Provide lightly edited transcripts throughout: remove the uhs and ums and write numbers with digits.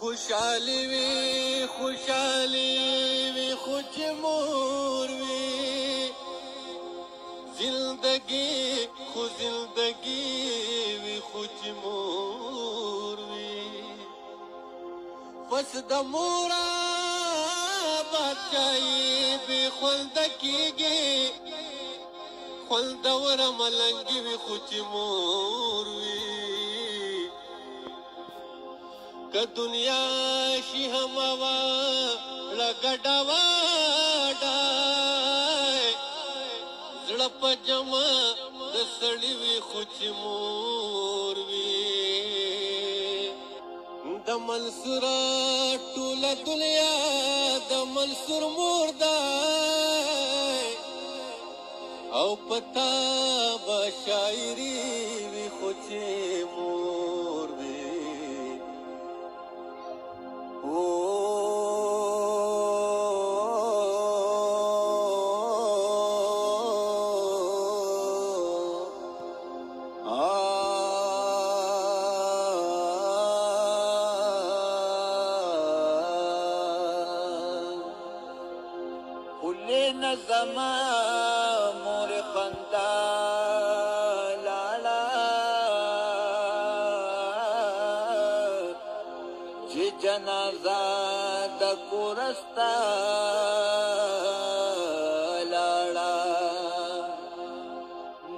خوشحالي وي خو چې مور وي زندگی وي خو چې مور وي پس د مورا بچای به خلد کیږي خلد ور ملنګي وي خو چې مور وي که دنیا شي هم وا لګډا وډای زړه په جما د سړی وي خو چې مور وي د منصور ټوله دنیا د منصور مور دی او پتا به شاعري وي خو چې مور وي زما مور خندا لالا چې جنازه د کورستا لالا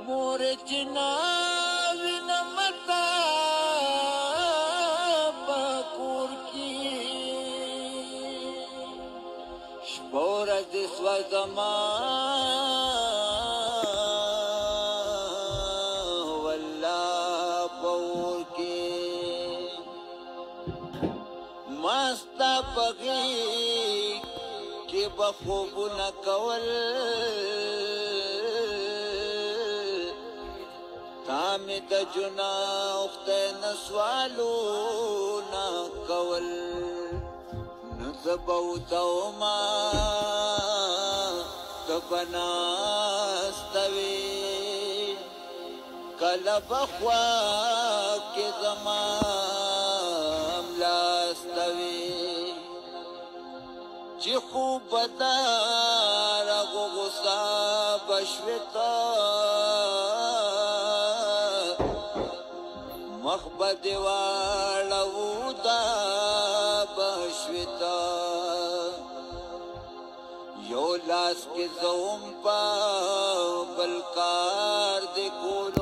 مور چې ناوین متا پکور کی شپور دې سوا زما ماستا پغی کې بخوبونه کول تامې د جناح خدای نه سوالونه کول نو زه به ودوما ته به ناسته وې کله به خوا کې زما چې خوب بدار غوغسا بشوتا مخبد واړو دا بشوتا یو لاس کې زوم په بلکار دې کول